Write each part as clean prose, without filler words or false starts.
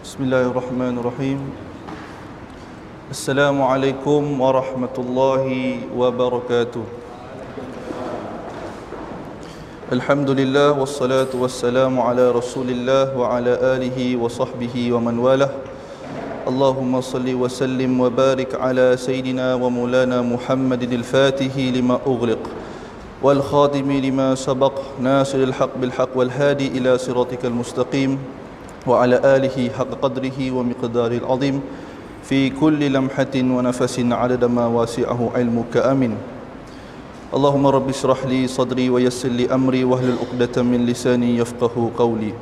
Bismillahirrahmanirrahim. Assalamualaikum warahmatullahi wabarakatuh. Alhamdulillah wassalatu wassalamu ala Rasulillah wa ala alihi wa sahbihi wa man walah. Allahumma salli wa sallim wa barik ala sayyidina wa maulana Muhammadin al-Fatihi lima ughliq wal khatimi lima sabaq nasiril haq bil haq wal hadi ila siratikal mustaqim wa ala alihi haqqa qadrihi wa miqdaril azim fi kulli lamhatin wa nafasin adada ma wasi'ahu ilmuka amin. Allahumma rabbi shrah li sadri wa yassir li amri wahlul 'uqdatam min lisani yafqahu qawli.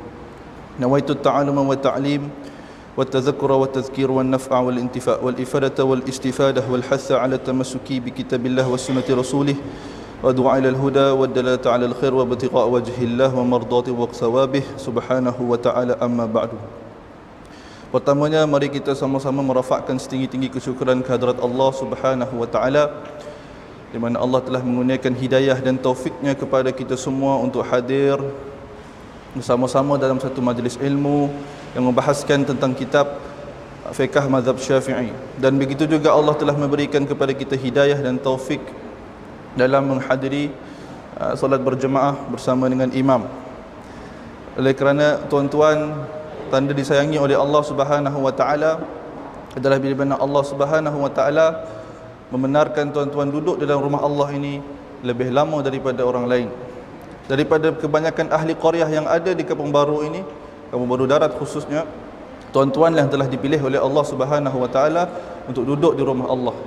Nawaitu at-ta'alluma wa ta'lim wa at-tadhakkura wa at-tadhkir wa an-naf'a wal intifa' wal ifadata wal istifadah wal hatha 'ala at-tamassuki bi kitabillah wa sunnati rasulih wa du'a ila al-huda wa ad-dalalata 'ala al-khair wa ibtigha' wajhillah wa mardati wa thawabih subhanahu wa ta'ala, amma ba'du. Pertamanya, mari kita sama-sama merafakkan setinggi-tinggi kesyukuran kehadrat Allah Subhanahu wa ta'ala, di mana Allah telah mengurniakan hidayah dan taufiknya kepada kita semua untuk hadir bersama-sama dalam satu majlis ilmu yang membahaskan tentang kitab fiqh mazhab Syafi'i. Dan begitu juga Allah telah memberikan kepada kita hidayah dan taufik dalam menghadiri solat berjemaah bersama dengan imam. Oleh kerana tuan-tuan, tanda disayangi oleh Allah Subhanahu wa taala adalah bila mana Allah Subhanahu wa taala membenarkan tuan-tuan duduk dalam rumah Allah ini lebih lama daripada orang lain. Daripada kebanyakan ahli qaryah yang ada di Kampung Baru ini, Kampung Baru Darat khususnya, tuan-tuan yang telah dipilih oleh Allah Subhanahu wa taala untuk duduk di rumah Allah.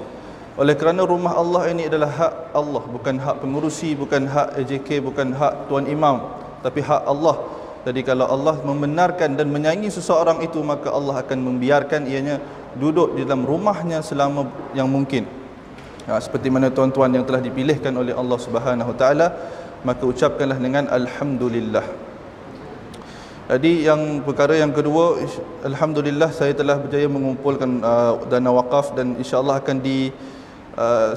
Oleh kerana rumah Allah ini adalah hak Allah, bukan hak pengurusi, bukan hak AJK, bukan hak tuan imam, tapi hak Allah. Jadi kalau Allah membenarkan dan menyayangi seseorang itu, maka Allah akan membiarkan ianya duduk di dalam rumahnya selama yang mungkin. Seperti mana tuan-tuan yang telah dipilihkan oleh Allah Subhanahu wa taala, maka ucapkanlah dengan alhamdulillah. Jadi perkara yang kedua, alhamdulillah saya telah berjaya mengumpulkan dana wakaf dan insya-Allah akan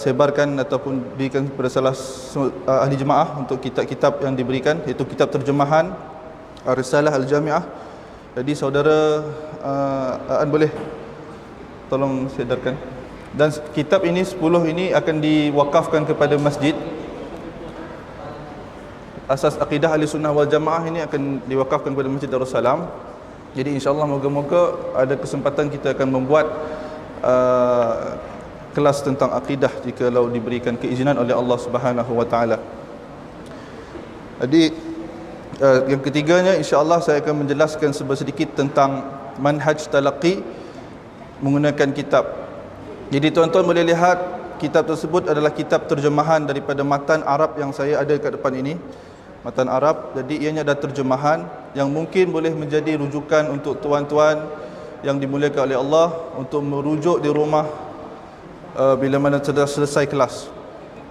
sebarkan ataupun diberikan kepada salah ahli jemaah untuk kitab-kitab yang diberikan, iaitu kitab terjemahan Risalah Al-Jami'ah. Jadi saudara Aan boleh tolong sedarkan. Dan kitab ini 10 ini akan diwakafkan kepada masjid. Asas akidah Ahlussunnah wal Jamaah ini akan diwakafkan kepada Masjid Darussalam. Jadi insya-Allah moga-moga ada kesempatan kita akan membuat kelas tentang akidah jikalau diberikan keizinan oleh Allah Subhanahu wa taala. Jadi yang ketiganya, insya-Allah saya akan menjelaskan sedikit tentang manhaj talaqi menggunakan kitab. Jadi tuan-tuan boleh lihat kitab tersebut adalah kitab terjemahan daripada matan Arab yang saya ada kat depan ini. Matan Arab. Jadi ianya ada terjemahan yang mungkin boleh menjadi rujukan untuk tuan-tuan yang dimuliakan oleh Allah untuk merujuk di rumah bila mana sudah selesai kelas.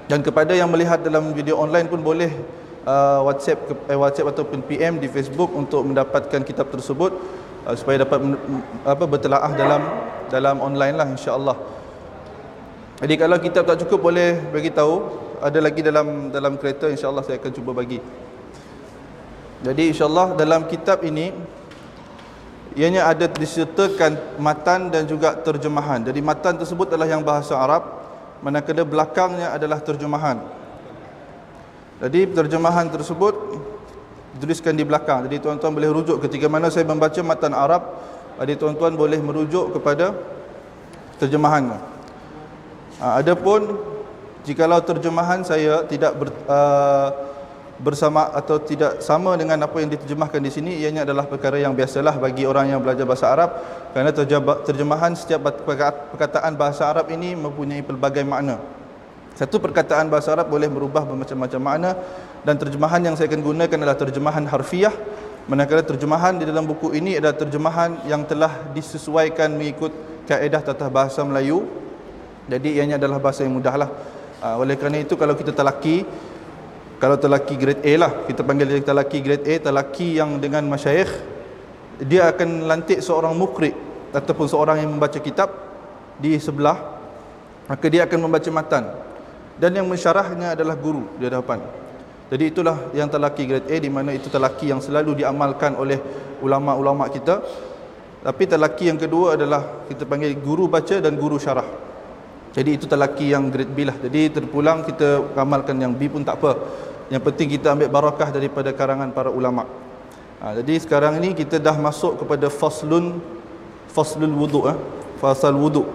Dan kepada yang melihat dalam video online pun boleh WhatsApp ataupun PM di Facebook untuk mendapatkan kitab tersebut supaya dapat bertelaah dalam online lah, insya-Allah. Jadi kalau kitab tak cukup boleh bagi tahu, ada lagi dalam kereta, insya-Allah saya akan cuba bagi. Jadi insya-Allah dalam kitab ini ianya ada disertakan matan dan juga terjemahan. Jadi matan tersebut adalah yang bahasa Arab, manakala belakangnya adalah terjemahan. Jadi terjemahan tersebut dituliskan di belakang. Jadi tuan-tuan boleh rujuk ketika mana saya membaca matan Arab, jadi tuan-tuan boleh merujuk kepada terjemahan. Adapun jikalau terjemahan saya tidak bersama atau tidak sama dengan apa yang diterjemahkan di sini, ianya adalah perkara yang biasalah bagi orang yang belajar bahasa Arab, kerana terjemahan setiap perkataan bahasa Arab ini mempunyai pelbagai makna. Satu perkataan bahasa Arab boleh berubah bermacam-macam makna, dan terjemahan yang saya akan gunakan adalah terjemahan harfiah, manakala terjemahan di dalam buku ini adalah terjemahan yang telah disesuaikan mengikut kaedah tata bahasa Melayu. Jadi ianya adalah bahasa yang mudahlah. Oleh kerana itu kalau kita talaki grade A lah, kita panggil dia talaki grade A, talaki yang dengan masyayikh, dia akan lantik seorang mukri ataupun seorang yang membaca kitab di sebelah, maka dia akan membaca matan, dan yang mensyarahnya adalah guru di hadapan. Jadi itulah yang talaki grade A, di mana itu talaki yang selalu diamalkan oleh ulama-ulama kita. Tapi telaki yang kedua adalah kita panggil guru baca dan guru syarah. Jadi itu telaki yang grade B lah. Jadi terpulang kita amalkan yang B pun tak apa. Yang penting kita ambil barakah daripada karangan para ulama. Jadi sekarang ini kita dah masuk kepada faslul wudu'. Fasal wudu'.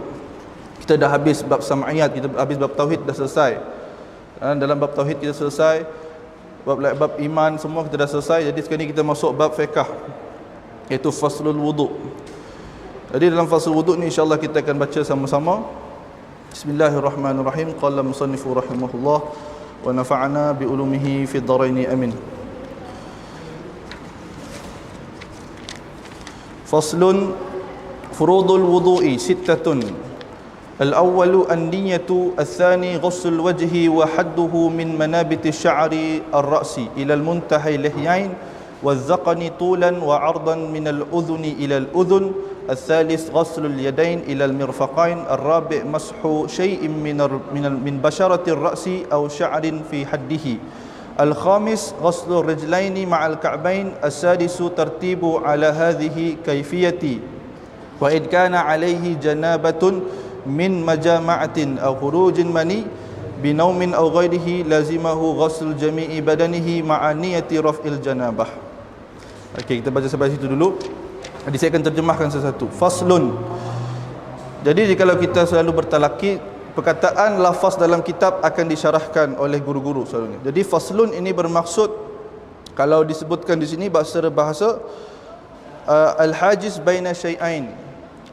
Kita dah habis bab sam'iyat, kita habis bab tauhid dah selesai. Dalam bab tauhid kita selesai, bab iman semua kita dah selesai. Jadi sekarang ini kita masuk bab fiqh, iaitu faslul wudu'. Jadi dalam faslul wudu' ni insya-Allah kita akan baca sama-sama. Bismillahirrahmanirrahim. Qala musannifu rahimahullah wa nafa'ana bi ulumihi fid dharain amin. Faslun furudul wudu'i sittatun. الأول النية، الثاني غسل الوجه وحده من منابت الشعر الرأس إلى المنتهى اللحيين والذقن طولا وعرضا من الأذن إلى الأذن، الثالث غسل اليدين إلى المرفقين، الرابع مسح شيء من بشرة الرأس أو شعر في حده، الخامس غسل الرجلين مع الكعبين، السادس ترتيب على هذه كيفية وإن كان عليه جنابة من مجامعة أو خروج مني بنوم أو غيره لازمه غسل جميع بدنه مع نية رفع الجنابة. Okey, kita baca sampai situ dulu. Jadi saya akan terjemahkan satu-satu. Faslun. Jadi kalau kita selalu bertalaki, perkataan lafaz dalam kitab akan disyarahkan oleh guru-guru selalunya. Jadi faslun ini bermaksud, kalau disebutkan di sini secara bahasa, al-hajiz baina syai'ain.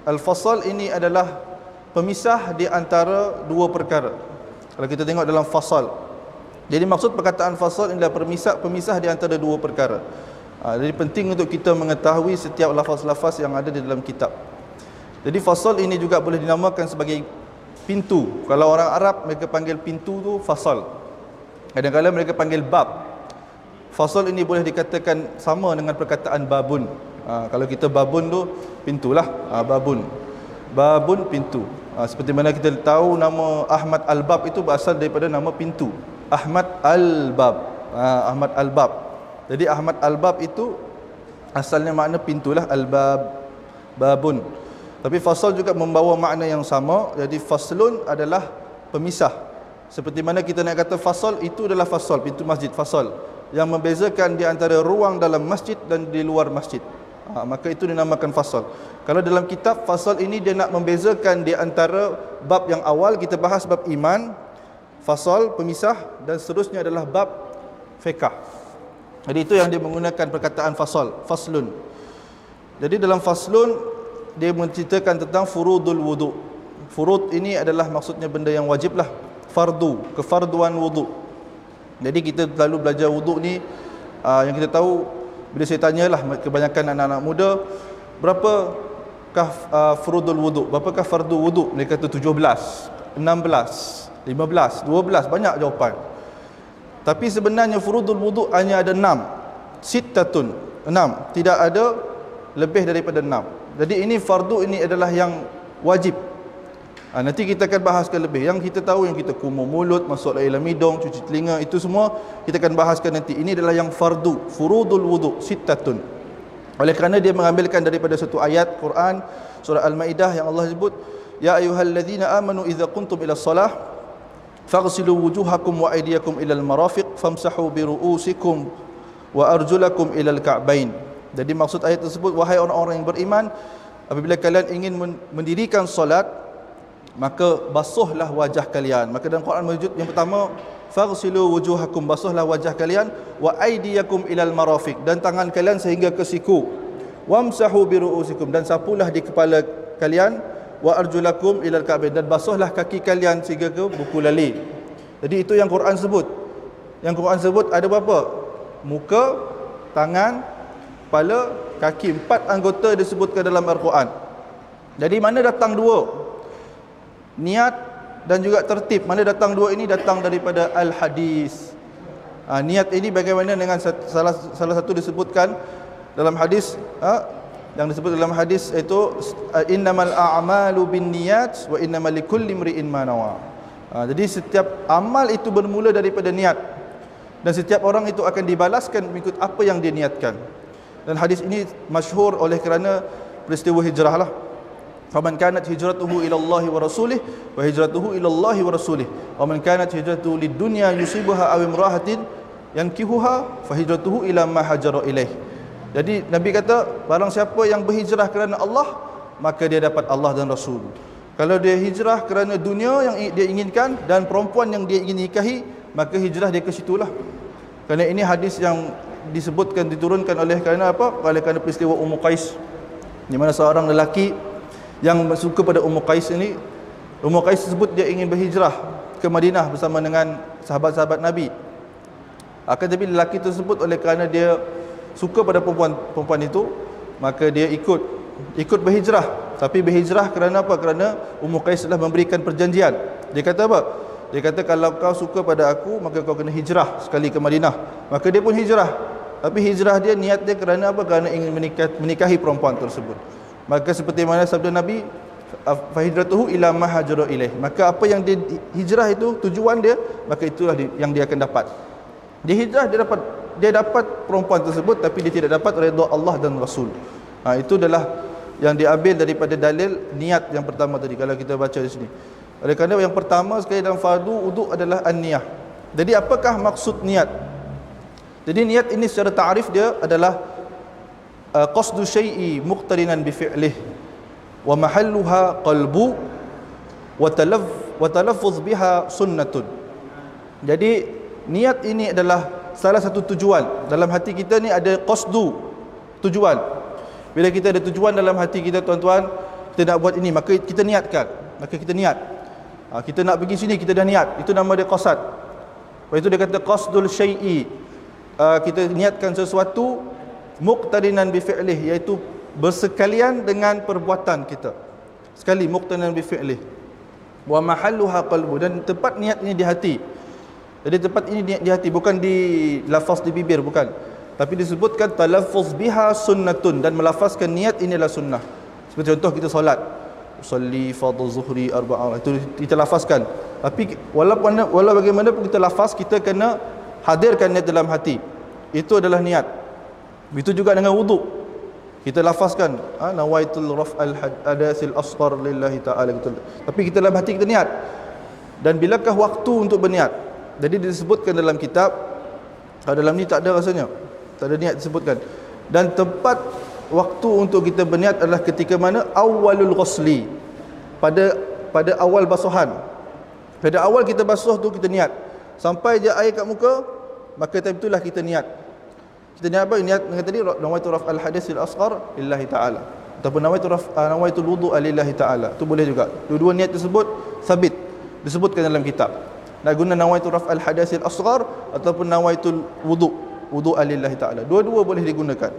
Al-fasal ini adalah pemisah di antara dua perkara. Kalau kita tengok dalam fasal, jadi maksud perkataan fasal adalah pemisah di antara dua perkara. Jadi penting untuk kita mengetahui setiap lafaz-lafaz yang ada di dalam kitab. Jadi fasal ini juga boleh dinamakan sebagai pintu. Kalau orang Arab mereka panggil pintu tu fasal. Kadang-kadang mereka panggil bab. Fasal ini boleh dikatakan sama dengan perkataan babun. Kalau kita babun tu pintulah, babun pintu. Seperti mana kita tahu nama Ahmad Al-Bab itu berasal daripada nama pintu, Ahmad Al-Bab. Ahmad Al-Bab. Jadi Ahmad Al-Bab itu asalnya makna pintulah, Al-Bab, babun. Tapi fasal juga membawa makna yang sama. Jadi faslun adalah pemisah. Seperti mana kita nak kata fasal, itu adalah fasal, pintu masjid, fasal, yang membezakan di antara ruang dalam masjid dan di luar masjid. Maka itu dinamakan fasal. Kalau dalam kitab, fasal ini dia nak membezakan di antara bab yang awal kita bahas bab iman, fasal pemisah, dan seterusnya adalah bab fiqh. Jadi itu yang dia menggunakan perkataan fasal, faslun. Jadi dalam faslun dia menceritakan tentang furudul wudu. Furud ini adalah maksudnya benda yang wajib lah, fardu, kefarduan wudu. Jadi kita selalu belajar wudu ni, yang kita tahu, bila saya tanyalah kebanyakan anak-anak muda, berapakah furudul wudu, berapakah fardu wudu, mereka kata 17, 16, 15, 12, banyak jawapan. Tapi sebenarnya furudul wudu hanya ada 6, sittatun, 6, tidak ada lebih daripada 6. Jadi ini fardu, ini adalah yang wajib. Nanti kita akan bahaskan lebih. Yang kita tahu, yang kita kumur mulut, masuk dalam hidung, cuci telinga, itu semua kita akan bahaskan nanti. Ini adalah yang fardu, furudul wudu, sittatun. Oleh kerana dia mengambilkan daripada satu ayat Quran, surah Al-Maidah, yang Allah sebut, ya ayyuhalladzina amanu idza qumtum ila shalah faghsilu wujuhakum wa aydiyakum ila al-marafiq famsahu bi ru'usikum wa arjulakum ila al-ka'bain. Jadi maksud ayat tersebut, wahai orang-orang yang beriman, apabila kalian ingin mendirikan solat, maka basuhlah wajah kalian. Maka dalam Quran menyebut yang pertama, faghsilu wujuhakum, basuhlah wajah kalian, wa aydiyakum ilal marafiq, dan tangan kalian sehingga ke siku, wamsahu bi ru'usikum, dan sapulah di kepala kalian, wa arjulakum ilal ka'bain, dan basuhlah kaki kalian sehingga ke buku lali. Jadi itu yang Quran sebut. Yang Quran sebut ada berapa? Muka, tangan, kepala, kaki. 4 anggota disebutkan dalam Al-Quran. Jadi mana datang dua? Niat dan juga tertib. Mana datang dua ini? Datang daripada al-hadis. Niat ini bagaimana dengan salah satu disebutkan dalam hadis, yang disebut dalam hadis itu innamal a'malu binniyat wa innamal likulli imri'in ma nawa. Jadi setiap amal itu bermula daripada niat, dan setiap orang itu akan dibalaskan mengikut apa yang dia niatkan. Dan hadis ini masyhur oleh kerana peristiwa hijrah lah. Faman kanat hijratuhu ila Allah wa rasulih wa hijratuhu ila Allah wa rasulih wa man kanat hijratuhu lidunya yusibuha aw imrahatin yankihuha fa hijratuhu ila ma hajara ilaih. Jadi Nabi kata, barang siapa yang berhijrah kerana Allah, maka dia dapat Allah dan Rasul. Kalau dia hijrah kerana dunia yang dia inginkan dan perempuan yang dia ingin nikahi, maka hijrah dia ke situlah. Kerana ini hadis yang disebutkan, diturunkan oleh kerana apa? Oleh kerana peristiwa Ummu Qais, di mana seorang lelaki yang suka pada Ummu Qais ini. Ummu Qais sebut dia ingin berhijrah ke Madinah bersama dengan sahabat-sahabat Nabi. Akan tetapi lelaki tersebut oleh kerana dia suka pada perempuan itu, maka dia ikut berhijrah. Tapi berhijrah kerana apa? Kerana Ummu Qais telah memberikan perjanjian. Dia kata apa? Dia kata, kalau kau suka pada aku, maka kau kena hijrah sekali ke Madinah. Maka dia pun hijrah. Tapi hijrah dia, niat dia kerana apa? Kerana ingin menikahi perempuan tersebut. Maka seperti mana sabda Nabi, fahijratuhu ila ma hajara ilaih. Maka apa yang dia hijrah itu, tujuan dia, maka itulah yang dia akan dapat. Dia hijrah, dia dapat perempuan tersebut, tapi dia tidak dapat redha Allah dan Rasul. Itu adalah yang diambil daripada dalil niat yang pertama tadi, kalau kita baca di sini. Oleh kerana yang pertama sekali dalam fardu wuduk adalah an-niyah. Jadi apakah maksud niat? Jadi niat ini secara ta'rif dia adalah qasdu syai'i muqtarinan bi fi'lih wa mahalluha qalbu wa talaffuz biha sunnatun. Jadi niat ini adalah salah satu tujuan. Dalam hati kita ni ada qasdu, tujuan. Bila kita ada tujuan dalam hati kita, tuan-tuan, kita nak buat ini, maka kita niatkan. Maka kita niat. Kita nak pergi sini, kita dah niat. Itu nama dia qasad. Lepas itu dia kata qasdul syai'i. Kita niatkan sesuatu muqtarinan bi fi'lih, iaitu bersekalian dengan perbuatan kita. Sekali muqtarinan bi fi'lih. Wa mahalluha qalbu, dan tempat niat ini di hati. Jadi tempat ini niat di hati, bukan di lafaz di bibir, bukan. Tapi disebutkan talaffuz biha sunnatun, dan melafazkan niat inilah sunnah. Seperti contoh kita solat, usalli fardhu zuhri arba'ah, itu kita lafazkan. Tapi walau bagaimanapun kita lafaz, kita kena hadirkan niat dalam hati. Itu adalah niat. Begitu juga dengan wuduk, kita lafazkan nawaitul raf'al hadatsil asghar lillahi ta'ala, tapi kita dalam hati kita niat. Dan bilakah waktu untuk berniat? Jadi disebutkan dalam kitab, dalam ni tak ada rasanya, tak ada niat disebutkan. Dan tempat waktu untuk kita berniat adalah ketika mana? Awalul ghusli, pada awal basuhan. Pada awal kita basuh tu kita niat, sampai je air kat muka, maka time itulah kita niat. Kita niat apa? Niat dengan tadi nawaitu raf'al hadasil asghar lillahi ta'ala, ataupun nawaitu wudu' lillahi ta'ala. Tu boleh juga. Dua-dua niat tersebut sabit, disebutkan dalam kitab. Nak guna nawaitu raf'al hadasil asghar ataupun nawaitu wudu' lillahi ta'ala. Dua-dua boleh digunakan.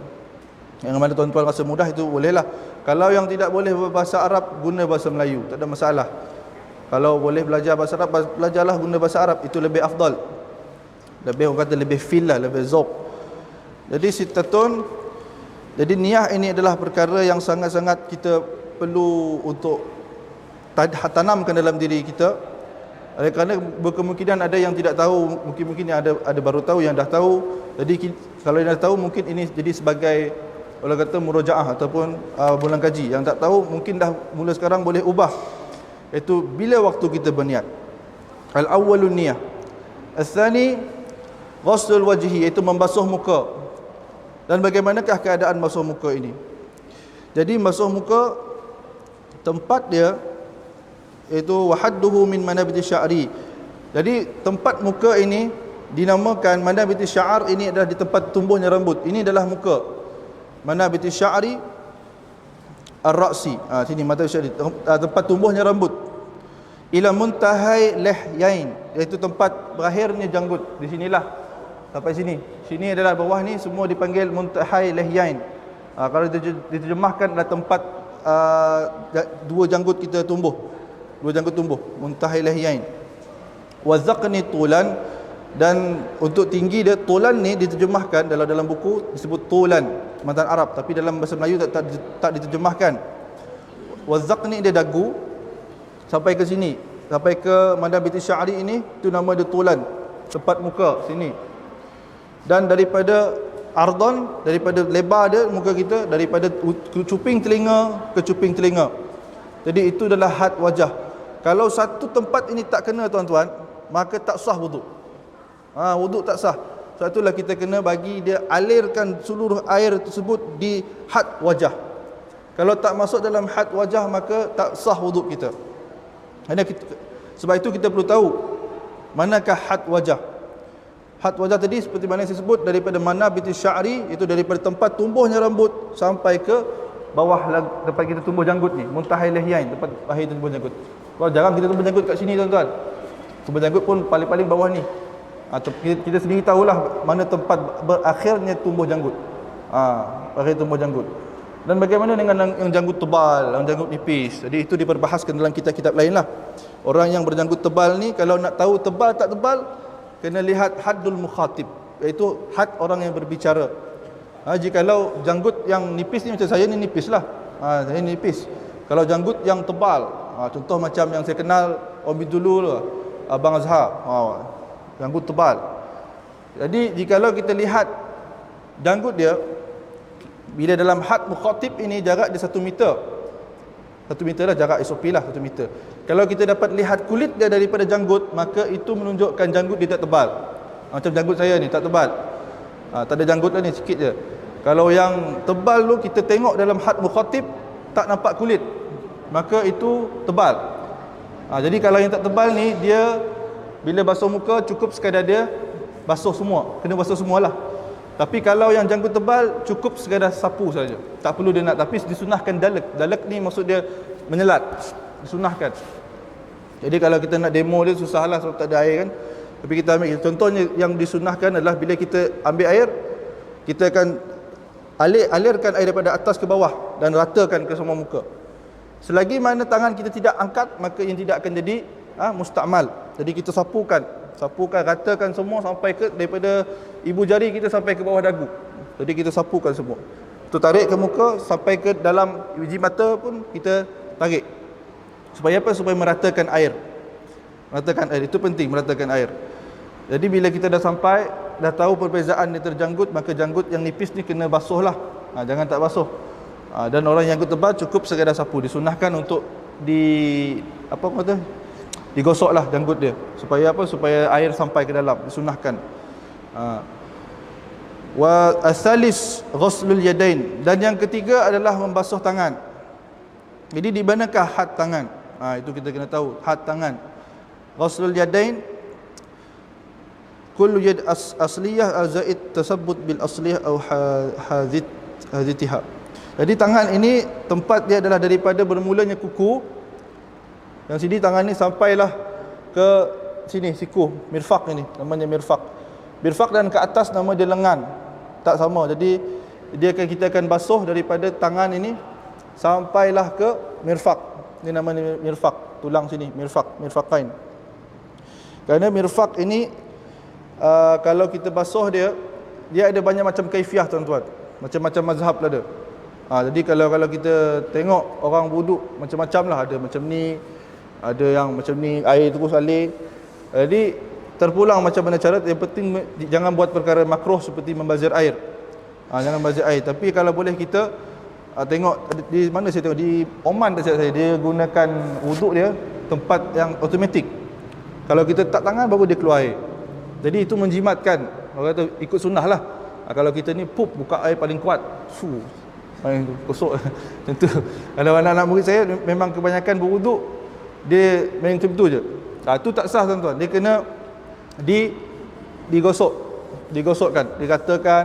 Yang mana tuan-tuan rasa mudah itu bolehlah. Kalau yang tidak boleh berbahasa Arab, guna bahasa Melayu, tak ada masalah. Kalau boleh belajar bahasa Arab, belajarlah guna bahasa Arab, itu lebih afdal. Lebih, orang kata lebih feel lah, lebih zauq. Jadi sittatun, jadi niyah ini adalah perkara yang sangat-sangat kita perlu untuk tanamkan dalam diri kita. Kerana berkemungkinan ada yang tidak tahu, mungkin ada baru tahu, yang dah tahu. Jadi kalau yang dah tahu, mungkin ini jadi sebagai, orang kata, murojaah ataupun bulan kaji. Yang tak tahu mungkin dah mula sekarang boleh ubah, iaitu bila waktu kita berniat. Al-awwalun niyah. Al-thani ghuslul wajhi, iaitu membasuh muka. Dan bagaimanakah keadaan basuh muka ini? Jadi basuh muka, tempat dia iaitu wahadduhu min manabiti sya'ri. Jadi tempat muka ini dinamakan manabiti sya'ar, ini adalah di tempat tumbuhnya rambut. Ini adalah muka. Manabiti sya'ri ar-ra'si, sini mata sya'ri, tempat tumbuhnya rambut. Ila muntahai lihyain, iaitu tempat berakhirnya janggut. Di sinilah sampai sini. Sini adalah bawah ni semua dipanggil muntahai lihyain. Kalau diterjemahkan adalah tempat dua janggut kita tumbuh. Dua janggut tumbuh, muntahai lihyain. Wa zaqni tulan, dan untuk tinggi dia, tulan ni diterjemahkan dalam buku disebut tulan matan Arab, tapi dalam bahasa Melayu tak diterjemahkan. Wa zaqni dia dagu sampai ke sini, sampai ke manabiti sya'ri ini, itu nama dia tulan, tempat muka sini. Dan daripada ardon, daripada lebar dia muka kita, daripada cuping telinga ke cuping telinga. Jadi itu adalah had wajah. Kalau satu tempat ini tak kena tuan-tuan, maka tak sah wuduk. Wuduk tak sah. Sebab itulah kita kena bagi dia alirkan seluruh air tersebut di had wajah. Kalau tak masuk dalam had wajah, maka tak sah wuduk kita. Sebab itu kita perlu tahu manakah had wajah. Had wajah tadi seperti mana saya sebut, daripada mana binti sya'ri, itu daripada tempat tumbuhnya rambut sampai ke bawah tempat kita tumbuh janggut ni, muntahil lihyain, tempat akhir tumbuh janggut. Kalau jarang kita tumbuh janggut kat sini tuan-tuan. Tumbuh janggut pun paling-paling bawah ni. Kita sendiri tahulah mana tempat berakhirnya tumbuh janggut. Akhir tumbuh janggut. Dan bagaimana dengan yang janggut tebal, yang janggut nipis? Jadi itu diperbahaskan dalam kitab-kitab lain lah. Orang yang berjanggut tebal ni, kalau nak tahu tebal tak tebal, kena lihat haddul mukhatib, iaitu had orang yang berbicara. Jikalau janggut yang nipis ni, macam saya ni nipis lah, saya nipis. Kalau janggut yang tebal, contoh macam yang saya kenal Om dulu, Abang Azhar, janggut tebal. Jadi jikalau kita lihat janggut dia, bila dalam had mukhatib ini jarak dia 1 meter. 1 meter lah jarak SOP lah, 1 meter. Kalau kita dapat lihat kulit dia daripada janggut, maka itu menunjukkan janggut dia tak tebal. Macam janggut saya ni tak tebal, tak ada janggut lah ni, sikit je. Kalau yang tebal tu kita tengok dalam had mukhatib tak nampak kulit, maka itu tebal. Jadi kalau yang tak tebal ni, dia bila basuh muka cukup sekadar dia basuh semua, kena basuh semualah. Tapi kalau yang janggut tebal, cukup sekadar sapu saja, tak perlu dia nak. Tapi disunahkan dalek. Dalek ni maksud dia menyelat, disunahkan. Jadi kalau kita nak demo dia susahlah sebab tak ada air kan. Tapi kita ambil contohnya, yang disunahkan adalah bila kita ambil air, kita akan alirkan air daripada atas ke bawah dan ratakan ke semua muka. Selagi mana tangan kita tidak angkat, maka yang tidak akan jadi mustakmal. Jadi kita sapukan, ratakan semua sampai ke daripada ibu jari kita sampai ke bawah dagu. Jadi kita sapukan semua. Tu tarik ke muka sampai ke dalam biji mata pun kita tarik. Supaya apa? Supaya meratakan air. Meratakan air itu penting, meratakan air. Jadi bila kita dah sampai, dah tahu perbezaan dia terjanggut, maka janggut yang nipis ni kena basuh lah. Jangan tak basuh. Dan orang yang janggut tebal cukup sekadar sapu. Disunahkan untuk digosoklah janggut dia. Supaya apa? Supaya air sampai ke dalam. Disunahkan. Wa asalis ghuslul yadain. Dan yang ketiga adalah membasuh tangan. Jadi di manakah had tangan? Itu kita kena tahu. Had tangan. Ghuslul yadain, kullu yad asliyah al-zaid tasabbut bil asliyah au hadithha. Jadi tangan ini tempat dia adalah daripada bermulanya kuku. Yang sini tangan ni sampailah ke sini siku, mirfaq ini namanya mirfaq. Mirfaq dan ke atas nama dia lengan. Tak sama. Jadi kita akan basuh daripada tangan ini sampailah ke mirfaq. Ini namanya mirfaq, tulang sini, mirfaqain. Kerana mirfaq ini kalau kita basuh dia ada banyak macam kaifiah tuan-tuan. Macam-macam mazhab lah ada. Jadi kalau kita tengok orang wuduk macam-macam lah, ada macam ni, ada yang macam ni, air terus alir. Jadi terpulang macam mana cara. Yang penting jangan buat perkara makruh seperti membazir air. Jangan membazir air. Tapi kalau boleh kita tengok di mana saya tengok di Oman tak saya, dia gunakan wuduk dia tempat yang automatik. Kalau kita tak tangan baru dia keluar air. Jadi itu menjimatkan. Orang kata ikut sunnah lah. Kalau kita ni buka air paling kuat, paling kosok macam tu. Kalau anak-anak murid saya memang kebanyakan berwuduk, dia main macam tu je. Tu tak sah tuan-tuan. Dia kena digosokkan, dikatakan.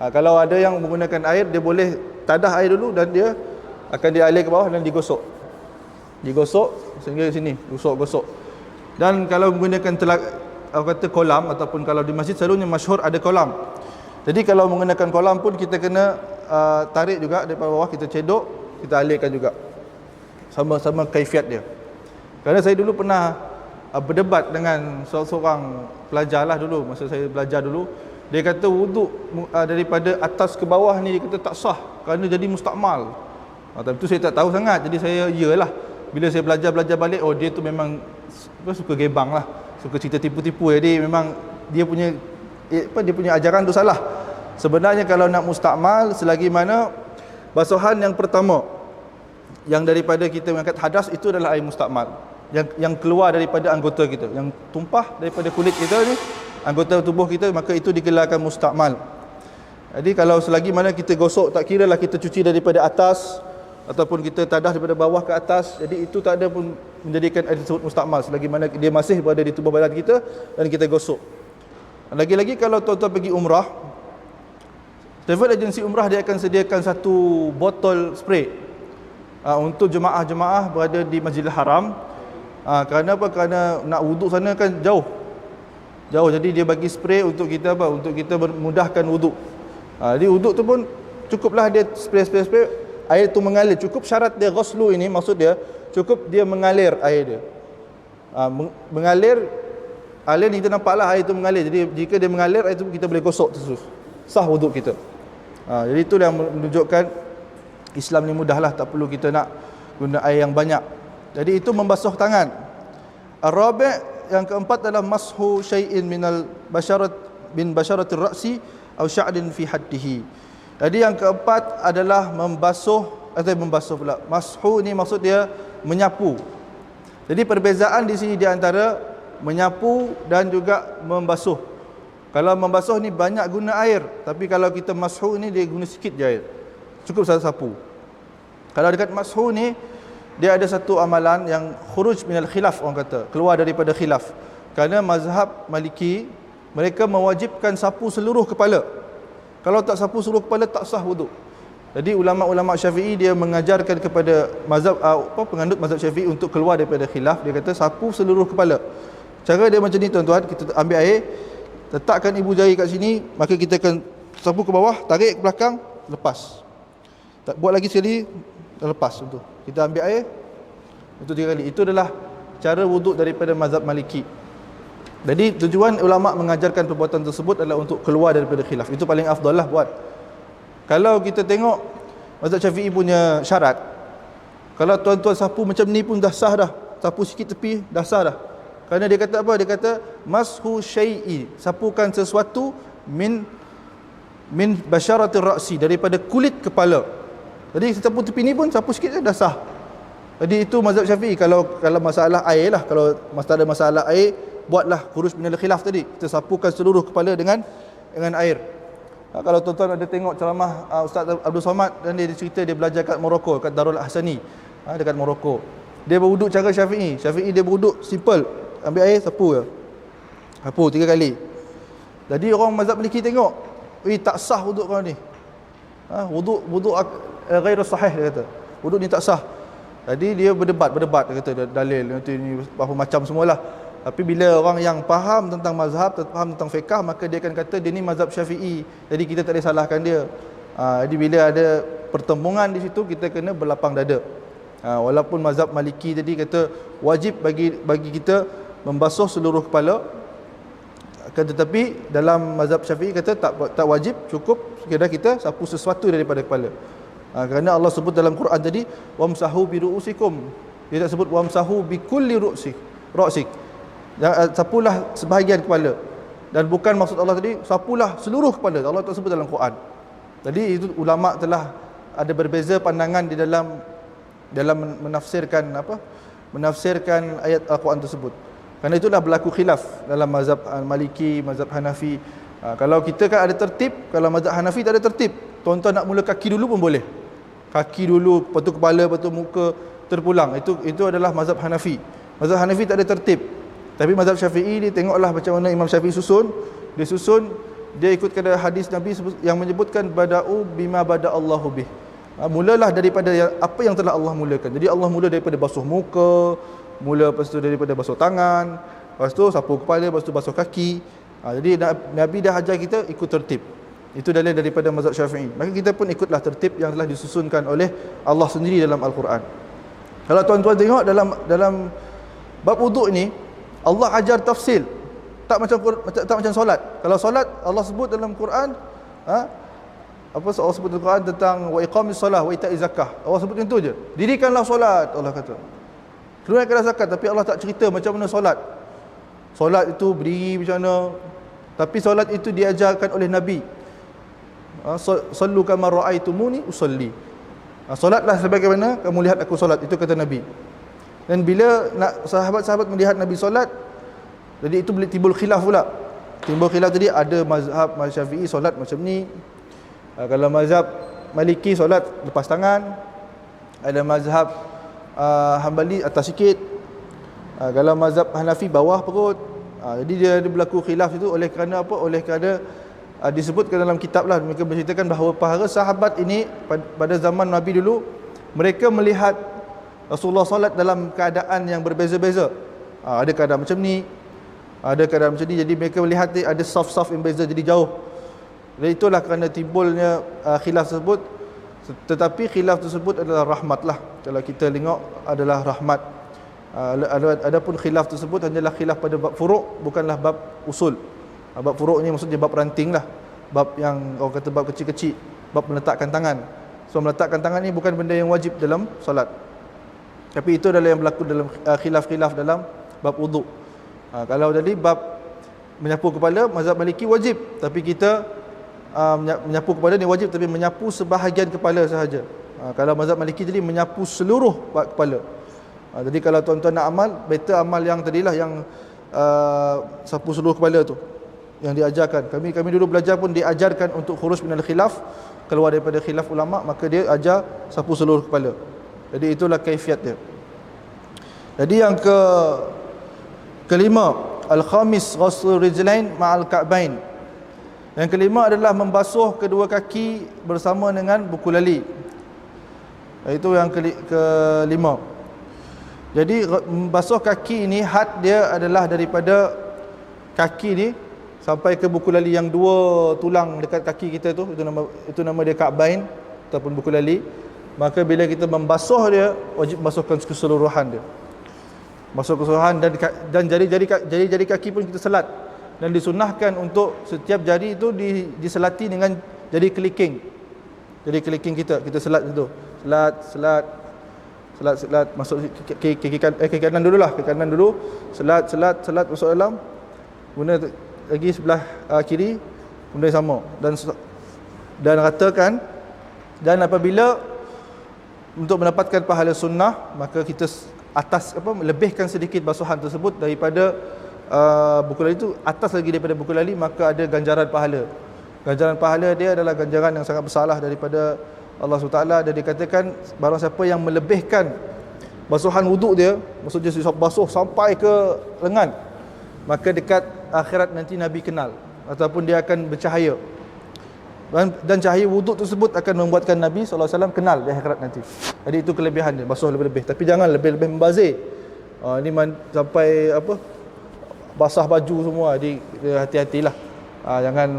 Kalau ada yang menggunakan air, dia boleh tadah air dulu dan dia akan dialir ke bawah dan digosok sehingga sini, gosok. Dan kalau menggunakan kolam, ataupun kalau di masjid selalunya masyhur ada kolam. Jadi kalau menggunakan kolam pun kita kena tarik juga daripada bawah, kita cedok, kita alirkan juga. Sama-sama kaifiat dia. Kerana saya dulu pernah berdebat dengan seorang pelajar lah dulu, masa saya belajar dulu. Dia kata wuduk daripada atas ke bawah ni, dia kata tak sah kerana jadi mustakmal. Tapi tu saya tak tahu sangat. Jadi saya iyalah. Bila saya belajar balik, dia tu memang suka gebang lah, suka cerita tipu-tipu. Jadi memang dia punya ajaran tu salah. Sebenarnya kalau nak mustakmal, selagi mana basuhan yang pertama yang daripada kita mengangkat hadas itu adalah air mustakmal, yang keluar daripada anggota kita, yang tumpah daripada kulit kita ni, anggota tubuh kita, maka itu digelarkan mustakmal. Jadi kalau selagi mana kita gosok, tak kira lah kita cuci daripada atas ataupun kita tadah daripada bawah ke atas, jadi itu tak ada pun menjadikan air tersebut mustakmal selagi mana dia masih berada di tubuh badan kita dan kita gosok. Lagi-lagi kalau tuan-tuan pergi umrah, travel agency umrah dia akan sediakan satu botol spray untuk jemaah-jemaah berada di Masjidil Haram. Kerana apa? Kerana nak wuduk sana kan jauh, jadi dia bagi spray untuk kita apa? Untuk kita memudahkan wuduk. Jadi wuduk tu pun cukuplah dia spray, air tu mengalir. Cukup syarat dia ghuslu ini, maksud dia cukup dia mengalir air dia. Mengalir, alir kita nampaklah air tu mengalir. Jadi jika dia mengalir, air tu kita boleh gosok terus, sah wuduk kita. Jadi itu yang menunjukkan Islam ni mudahlah, tak perlu kita nak guna air yang banyak. Jadi itu membasuh tangan. Ar-rabi', yang keempat adalah mashu syai'in minal basyaratir ra'si aw sya'din fi haddihi. Jadi yang keempat adalah membasuh pula. Mashu ni maksud dia menyapu. Jadi perbezaan di sini di antara menyapu dan juga membasuh. Kalau membasuh ni banyak guna air, tapi kalau kita mashu ni dia guna sikit je air, cukup satu sapu. Kalau dekat mashu ni dia ada satu amalan yang khuruj minal khilaf, orang kata keluar daripada khilaf. Kerana mazhab Maliki mereka mewajibkan sapu seluruh kepala. Kalau tak sapu seluruh kepala tak sah wuduk. Jadi ulama-ulama Syafi'i dia mengajarkan kepada mazhab penganut mazhab Syafi'i untuk keluar daripada khilaf. Dia kata sapu seluruh kepala. Cara dia macam ni tuan-tuan, kita ambil air, letakkan ibu jari kat sini, maka kita akan sapu ke bawah, tarik ke belakang, lepas. Tak buat lagi sekali, lepas untuk. Kita ambil air untuk 3 kali. Itu adalah cara wuduk daripada mazhab Maliki. Jadi tujuan ulama mengajarkan perbuatan tersebut adalah untuk keluar daripada khilaf. Itu paling afdal lah buat. Kalau kita tengok mazhab Syafi'i punya syarat, kalau tuan-tuan sapu macam ni pun dah sah dah. Sapu sikit tepi dah sah dah. Kerana dia kata apa? Dia kata mashu syai'i, sapukan sesuatu min basyaratir ra'si, daripada kulit kepala. Jadi sapu tepi ni pun sapu sikit je dah sah. Jadi itu mazhab Syafi'i. Kalau masalah air lah, kalau ada masalah air, buatlah khuruj minal khilaf tadi, kita sapukan seluruh kepala dengan air. Kalau tuan-tuan ada tengok ceramah Ustaz Abdul Somad, dan dia cerita dia belajar kat Morocco, kat Darul Ahsani, dekat Morocco. Dia berwuduk cara Syafi'i. Syafi'i dia berwuduk simple, ambil air sapu je, sapu 3 kali. Jadi orang mazhab Maliki tengok, tak sah wuduk kau ni, wuduk ghairu sahih, dia kata wuduk ni tak sah. Jadi dia berdebat, dia kata dalil nanti ni apa macam semualah. Tapi bila orang yang faham tentang mazhab, faham tentang fiqh, maka dia akan kata dia ni mazhab Syafi'i, jadi kita tak boleh salahkan dia. Jadi bila ada pertembungan di situ, kita kena berlapang dada. Walaupun mazhab Maliki tadi kata wajib bagi kita membasuh seluruh kepala, tetapi dalam mazhab Syafi'i kata tak wajib, cukup sekadar kita sapu sesuatu daripada kepala. Kerana Allah sebut dalam Quran tadi wamsahu bi ru'usikum, dia tak sebut wamsahu bi kulli ru'sik, sapulah sebahagian kepala. Dan bukan maksud Allah tadi sapulah seluruh kepala, Allah tak sebut dalam Quran. Jadi itu ulama telah ada berbeza pandangan di dalam menafsirkan ayat Al-Quran tersebut. Kerana itulah berlaku khilaf dalam mazhab Maliki, mazhab Hanafi. Kalau kita kan ada tertib, kalau mazhab Hanafi tak ada tertib. Tuan-tuan nak mula kaki dulu pun boleh. Kaki dulu, lepas tu kepala, lepas tu muka, terpulang. Itu adalah mazhab Hanafi. Mazhab Hanafi tak ada tertib. Tapi mazhab Syafi'i, dia tengoklah macam mana Imam Syafi'i susun. Dia ikut kepada hadis Nabi yang menyebutkan bada'u bima bada'allahu bih. Mulalah daripada apa yang telah Allah mulakan. Jadi Allah mula daripada basuh muka, lepas tu daripada basuh tangan, lepas tu sapu kepala, lepas tu basuh kaki. Jadi Nabi dah ajar kita ikut tertib. Itu dalil daripada mazhab Syafi'i. Maka kita pun ikutlah tertib yang telah disusunkan oleh Allah sendiri dalam Al-Quran. Kalau tuan-tuan tengok dalam bab wuduk ni, Allah ajar tafsil. Tak macam solat. Kalau solat Allah sebut dalam Quran, Allah sebut dalam Quran tentang wa iqamis solah wa ita'iz zakah. Allah sebut macam tu je. Dirikanlah solat, Allah kata. Tunaikanlah zakat, tapi Allah tak cerita macam mana solat. Solat itu berdiri macam mana. Tapi solat itu diajarkan oleh Nabi. Sallu kama ra'aitumuni usalli. Solatlah sebagaimana kamu lihat aku solat, itu kata Nabi. Dan bila nak sahabat-sahabat melihat Nabi solat, jadi itu boleh timbul khilaf pula. Timbul khilaf tadi, ada mazhab Syafi'i solat macam ni. Kalau mazhab Maliki solat lepas tangan. Ada mazhab Hambali atas sikit. Kalau mazhab Hanafi bawah perut. Jadi dia ada berlaku khilaf itu oleh kerana apa? Oleh kerana disebutkan dalam kitab lah, mereka menceritakan bahawa para sahabat ini pada zaman Nabi dulu, mereka melihat Rasulullah solat dalam keadaan yang berbeza-beza. Ada keadaan macam ni, ada keadaan macam ni. Jadi mereka melihat ada saf-saf yang beza, jadi jauh. Dan itulah kerana timbulnya khilaf tersebut. Tetapi khilaf tersebut adalah rahmat lah. Kalau kita tengok adalah rahmat. Adapun khilaf tersebut hanyalah khilaf pada bab furuk, bukanlah bab usul. Bab furuk ni maksudnya bab ranting lah. Bab yang orang kata bab kecil-kecil, bab meletakkan tangan. So meletakkan tangan ni bukan benda yang wajib dalam solat. Tapi itu adalah yang berlaku dalam khilaf-khilaf dalam bab wuduk. Kalau tadi bab menyapu kepala, mazhab Maliki wajib, tapi kita menyapu kepala ni wajib, tapi menyapu sebahagian kepala sahaja. Kalau mazhab Maliki tadi menyapu seluruh kepala. Jadi kalau tuan-tuan nak amal, better amal yang tadilah, yang sapu seluruh kepala tu yang diajarkan. Kami dulu belajar pun diajarkan untuk khuruj minal khilaf, keluar daripada khilaf ulama, maka dia ajar sapu seluruh kepala. Jadi itulah kaifiat dia. Jadi yang kelima, al-khamis ghuslul rijlain ma'al ka'bain. Yang kelima adalah membasuh kedua kaki bersama dengan buku lali. Itu yang kelima. Jadi membasuh kaki ini, had dia adalah daripada kaki ni sampai ke buku lali yang dua tulang dekat kaki kita tu, itu nama dia ka'bain ataupun buku lali. Maka bila kita membasuh dia, wajib membasuhkan keseluruhan dia. Basuh keseluruhan, dan jari-jari kaki pun kita selat. Dan disunahkan untuk setiap jari itu diselati dengan jari kelingking. Jari kelingking kita selat itu. Selat masuk kaki kanan dululah, kaki kanan dulu. Selat masuk dalam. Kemudian lagi sebelah kiri, kemudian sama, dan ratakan. Dan apabila untuk mendapatkan pahala sunnah, maka kita lebihkan sedikit basuhan tersebut daripada buku lali itu, atas lagi daripada buku lali, maka ada ganjaran pahala. Ganjaran pahala dia adalah ganjaran yang sangat besarlah daripada Allah SWT. Dan dikatakan barang siapa yang melebihkan basuhan wuduk dia, maksudnya basuh sampai ke lengan, maka dekat akhirat nanti Nabi kenal, ataupun dia akan bercahaya. Dan cahaya wuduk tersebut akan membuatkan Nabi SAW kenal di akhirat nanti. Jadi itu kelebihan dia, basuh lebih-lebih. Tapi jangan lebih-lebih membazir. Sampai basah baju semua. Jadi hati-hatilah. Jangan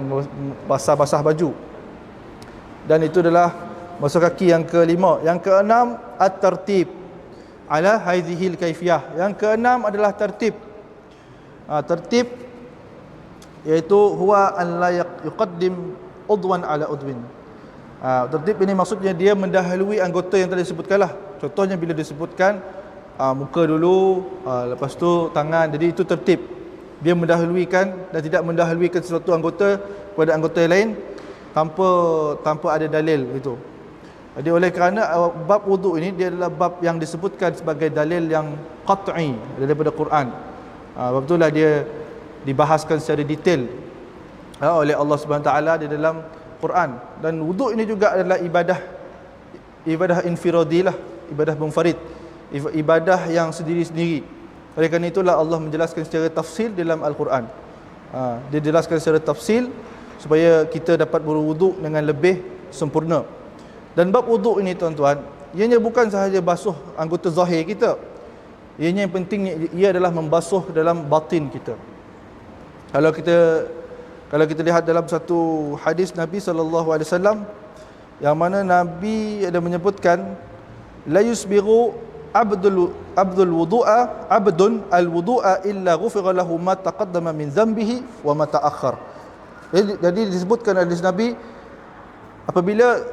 basah-basah baju. Dan itu adalah basuh kaki yang kelima. Yang keenam, at-tartib ala hadhil kaifiyah. Yang keenam adalah tertib. Tertib iaitu huwa an la yuqaddim udwan ala udwin. Tertib ini maksudnya dia mendahului anggota yang tadi disebutkanlah. Contohnya bila disebutkan muka dulu, lepas tu tangan. Jadi itu tertib. Dia mendahulukan dan tidak mendahulukan sesuatu anggota pada anggota yang lain tanpa ada dalil itu. Jadi oleh kerana bab wuduk ini, dia adalah bab yang disebutkan sebagai dalil yang qat'i daripada Quran. Bab itulah dia dibahaskan secara detail oleh Allah Subhanahu Taala di dalam Quran. Dan wuduk ini juga adalah ibadah infiradilah, ibadah munfarid, ibadah yang sendiri-sendiri. Oleh kerana itulah Allah menjelaskan secara tafsil dalam Al-Quran. Dia jelaskan secara tafsil supaya kita dapat berwuduk dengan lebih sempurna. Dan bab wuduk ini tuan-tuan, ianya bukan sahaja basuh anggota zahir kita. Ianya yang penting ia adalah membasuh dalam batin kita. Kalau kita lihat dalam satu hadis Nabi SAW, yang mana Nabi ada menyebutkan, la yusbighu abdul wudu'a abdun al wudu'a illa ghufira lahu ma taqaddama min dhanbihi wa ma ta'akhkhar. Jadi disebutkan hadis Nabi, apabila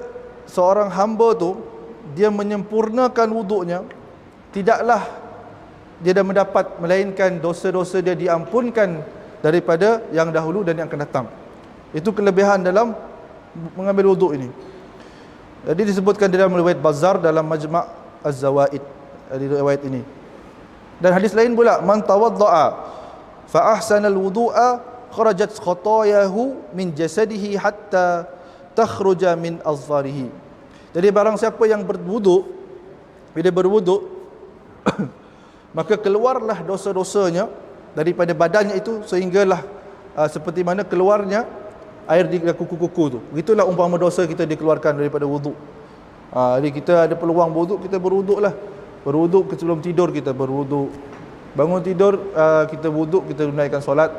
seorang hamba tu dia menyempurnakan wuduknya, tidaklah dia dah mendapat, melainkan dosa-dosa dia diampunkan daripada yang dahulu dan yang akan datang. Itu kelebihan dalam mengambil wuduk ini. Jadi disebutkan dalam riwayat Bazzar dalam Majma' Az-Zawaid di riwayat ini. Dan hadis lain pula, man tawadda'a fa ahsana al-wudu'a kharajat khatayahu min jasadihi hatta takhruja min azfarihi. Jadi barang siapa yang berwuduk, bila berwuduk maka keluarlah dosa-dosanya daripada badannya itu sehinggalah seperti mana keluarnya air di kuku-kuku tu. Begitulah umpama dosa kita dikeluarkan daripada wuduk. Jadi kita ada peluang berwuduk, kita berwuduklah. Berwuduk sebelum tidur kita berwuduk. Bangun tidur kita wuduk, kita tunaikan solat.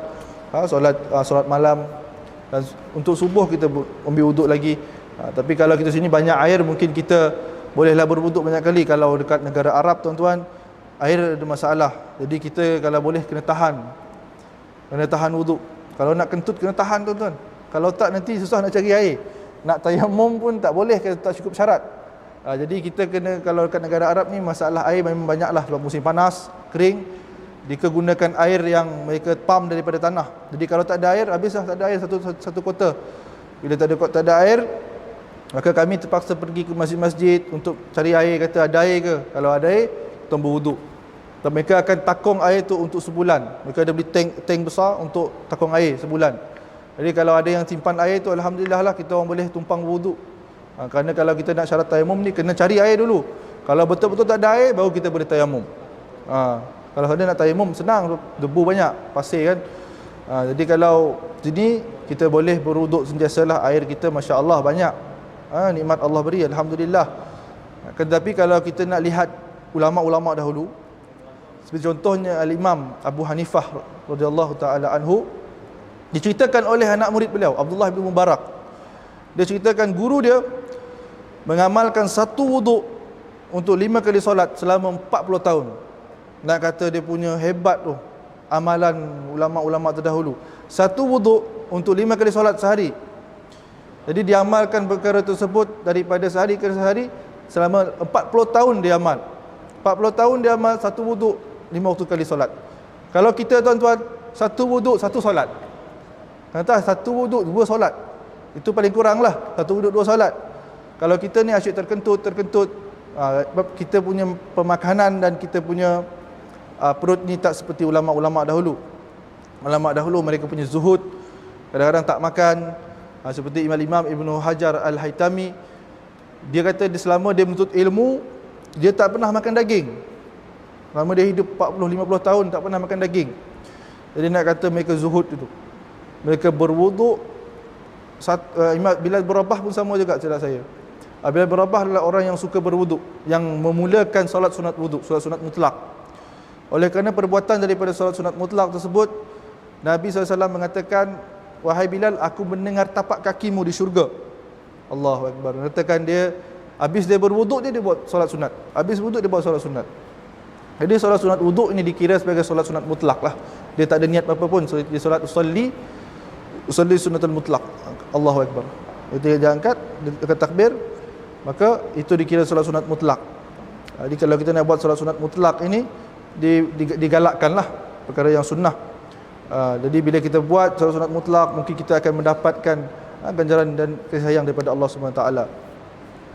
Solat malam. Dan untuk subuh kita ambil wuduk lagi. Tapi kalau kita sini banyak air, mungkin kita bolehlah berwuduk banyak kali. Kalau dekat negara Arab tuan-tuan, air ada masalah. Jadi kita kalau boleh kena tahan wuduk. Kalau nak kentut kena tahan tuan-tuan. Kalau tak nanti susah nak cari air. Nak tayamum pun tak boleh, tak cukup syarat. Jadi kita kena, kalau dekat negara Arab ni masalah air memang banyaklah sebab musim panas, kering. Mereka gunakan air yang mereka pump daripada tanah. Jadi kalau tak ada air, habislah, tak ada air satu kota. Bila tak ada air, maka kami terpaksa pergi ke masjid-masjid untuk cari air, kata ada air ke. Kalau ada air, kita berwuduk. Dan mereka akan takung air tu untuk sebulan. Mereka ada beli tank besar untuk takung air sebulan. Jadi kalau ada yang simpan air tu, alhamdulillah lah, kita orang boleh tumpang wuduk. Kerana kalau kita nak syarat tayamum ni, kena cari air dulu. Kalau betul-betul tak ada air, baru kita boleh tayamum. Kalau ada nak tayamum, senang, debu banyak, pasir kan. Jadi kalau sini, kita boleh berwuduk sentiasalah, air kita Masya Allah banyak. Nikmat Allah beri, alhamdulillah. Tetapi kalau kita nak lihat ulama-ulama dahulu, seperti contohnya Al-Imam Abu Hanifah radhiyallahu ta'ala anhu, diceritakan oleh anak murid beliau, Abdullah bin Mubarak. Dia ceritakan guru dia mengamalkan satu wuduk untuk 5 kali solat selama 40 tahun. Nak kata dia punya hebat tu amalan ulama-ulama terdahulu. Satu wuduk untuk 5 kali solat sehari. Jadi dia amalkan perkara tersebut daripada sehari ke sehari selama 40 tahun dia amal. 40 tahun dia amal satu wuduk 5 waktu kali solat. Kalau kita tuan-tuan, satu wuduk satu solat. Kata satu wuduk 2 solat. Itu paling kurang lah, satu wuduk 2 solat. Kalau kita ni asyik terkentut, kita punya pemakanan dan kita punya perut ni tak seperti ulama-ulama dahulu. Ulama dahulu mereka punya zuhud, kadang-kadang tak makan. Seperti Imam Ibnu Hajar Al-Haytami, dia kata selama dia menuntut ilmu, dia tak pernah makan daging. Selama dia hidup 40-50 tahun tak pernah makan daging. Jadi nak kata mereka zuhud itu. Mereka berwuduk. Imam Bilal bin Rabah pun sama juga cerita saya. Bilal bin Rabah adalah orang yang suka berwuduk, yang memulakan solat sunat wuduk, solat sunat mutlak. Oleh kerana perbuatan daripada solat sunat mutlak tersebut, Nabi SAW mengatakan, wahai Bilal, aku mendengar tapak kakimu di syurga. Allahu Akbar. Mengatakan dia, habis dia berwuduk dia buat solat sunat. Habis wuduk dia buat solat sunat. Jadi solat sunat wuduk ini dikira sebagai solat sunat mutlak lah. Dia tak ada niat apa-apa pun. Dia solat usalli sunatul mutlak. Allahu Akbar. Itu dia angkat, dia takbir, maka itu dikira solat sunat mutlak. Jadi kalau kita nak buat solat sunat mutlak ini, digalakkanlah perkara yang sunnah. Jadi bila kita buat solat sunat mutlak, mungkin kita akan mendapatkan ganjaran dan kasih sayang daripada Allah SWT.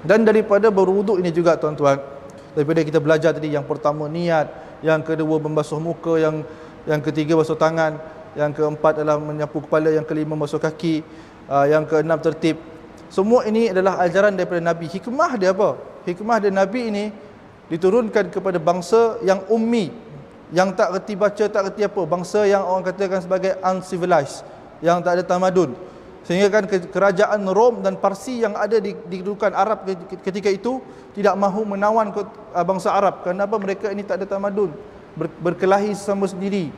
Dan daripada berwuduk ini juga tuan-tuan, daripada kita belajar tadi, yang pertama niat, yang kedua membasuh muka, yang ketiga basuh tangan, yang keempat adalah menyapu kepala, yang kelima basuh kaki, yang keenam tertib. Semua ini adalah ajaran daripada Nabi. Hikmah dia apa? Hikmah dia, Nabi ini diturunkan kepada bangsa yang ummi, yang tak reti baca, tak reti apa, bangsa yang orang katakan sebagai uncivilized, yang tak ada tamadun. Sehingga kan kerajaan Rom dan Parsi yang ada di kedudukan Arab ketika itu tidak mahu menawan bangsa Arab. Kenapa? Mereka ini tak ada tamadun, berkelahi sama sendiri.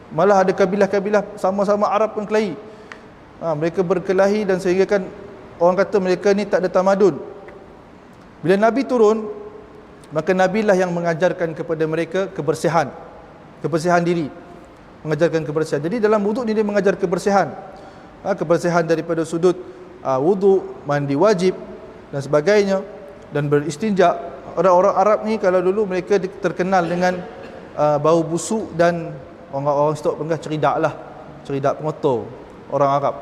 Malah ada kabilah-kabilah sama-sama Arab pun kelahi. Mereka berkelahi, dan sehingga kan orang kata mereka ni tak ada tamadun. Bila Nabi turun, maka Nabi lah yang mengajarkan kepada mereka kebersihan diri, mengajarkan kebersihan. Jadi dalam wuduk ni dia mengajar kebersihan, kebersihan daripada sudut wuduk, mandi wajib dan sebagainya, dan beristinja. Orang-orang Arab ni kalau dulu mereka terkenal dengan bau busuk, dan orang stok penggah ceridak pengotor orang Arab.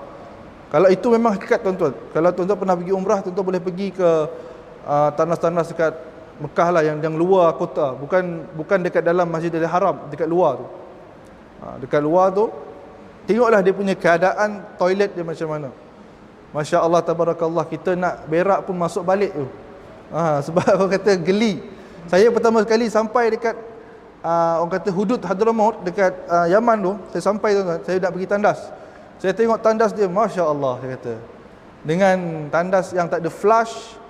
Kalau itu memang hakikat tuan-tuan. Kalau tuan-tuan pernah pergi umrah, tuan-tuan boleh pergi ke tandas-tandas dekat Mekah lah, yang luar kota, bukan dekat dalam Masjidil Haram, dekat luar tu. Dekat luar tu, tengoklah dia punya keadaan toilet dia macam mana. Masya Allah, tabarakallah, kita nak berak pun masuk balik tu. Sebab orang kata geli. Saya pertama sekali sampai dekat orang kata hudud Hadramaut dekat Yaman tu, saya sampai tu, saya nak pergi tandas. Saya tengok tandas dia, Masya Allah, saya kata. Dengan tandas yang tak ada flush,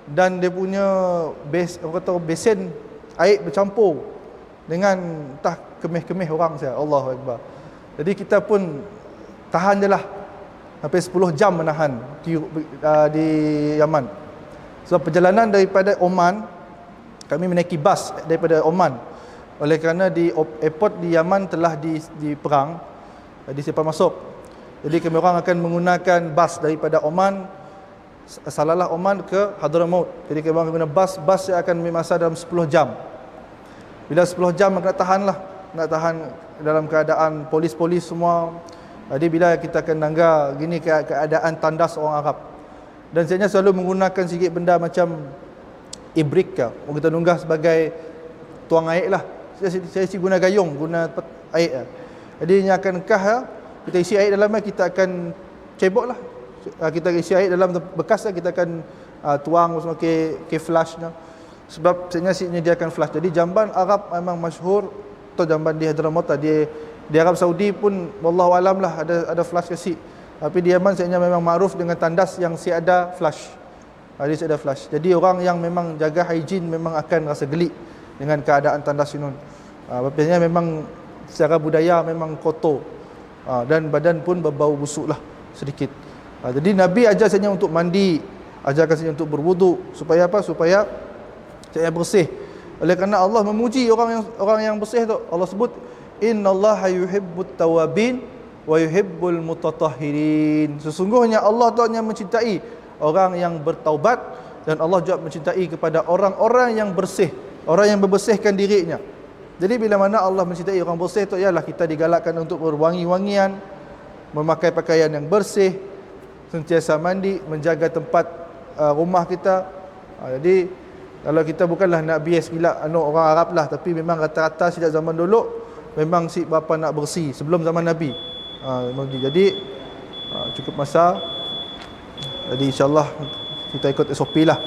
dan dia punya orang kata besen air bercampur dengan entah kemih-kemih orang saya. Allahu Akbar. Jadi kita pun tahan je lah. Sampai 10 jam menahan di Yaman. Sebab perjalanan daripada Oman, kami menaiki bas daripada Oman. Oleh kerana di airport di Yaman telah diperang, disimpan masuk. Jadi kami orang akan menggunakan bas daripada Oman, Salalah Oman ke Hadramaut. Jadi kami orang guna bas yang akan masa dalam 10 jam. Bila 10 jam nak tahan lah, nak tahan dalam keadaan polis-polis semua. Jadi bila kita akan nangga gini keadaan tandas orang Arab. Dan saya selalu menggunakan sikit benda macam ibrik ke. Kita nunggah sebagai tuang air lah. Saya guna gayung, guna air lah. Jadi yang akan kita isi air dalamnya, kita akan cebok lah. Kita isi air dalam bekas lah, kita akan tuang semua ke flashnya. Sebab saya sediakan flash. Jadi jamban Arab memang masyhur. Atau jamban di Hadramaut di Arab Saudi pun wallahu alam lah ada flash kasih. Tapi di Yaman saya memang makruf dengan tandas yang ada flash. Dia ada flash. Jadi orang yang memang jaga hygiene memang akan rasa gelik dengan keadaan tandas ini. Biasanya memang secara budaya memang kotor. Dan badan pun berbau busuk lah sedikit. Jadi Nabi ajar saya untuk mandi, ajarkan saya untuk berwuduk, supaya apa? Supaya saya bersih. Oleh kerana Allah memuji orang yang bersih tu. Allah sebut innallaha yuhibbut tawabin wa yuhibbul mutatahhirin. Sesungguhnya Allah Ta'ala mencintai orang yang bertaubat, dan Allah juga mencintai kepada orang-orang yang bersih, orang yang membersihkan dirinya. Jadi bila mana Allah mencintai orang bersih tu, ialah kita digalakkan untuk berwangi-wangian, memakai pakaian yang bersih, sentiasa mandi, menjaga tempat rumah kita. Jadi kalau kita bukanlah nak bias gila orang Arab lah, tapi memang rata-rata sejak zaman dulu memang si bapa nak bersih sebelum zaman Nabi. Jadi cukup masa. Jadi insya-Allah kita ikut SOP lah.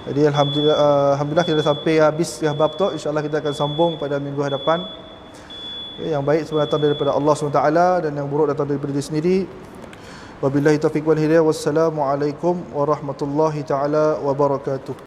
Jadi alhamdulillah kita dah sampai habis bab tu. Insya-Allah kita akan sambung pada minggu hadapan. Yang baik semua datang daripada Allah SWT, dan yang buruk datang daripada diri sendiri. Wabillahi taufiq wal hidayah. Wassalamualaikum warahmatullahi taala wabarakatuh.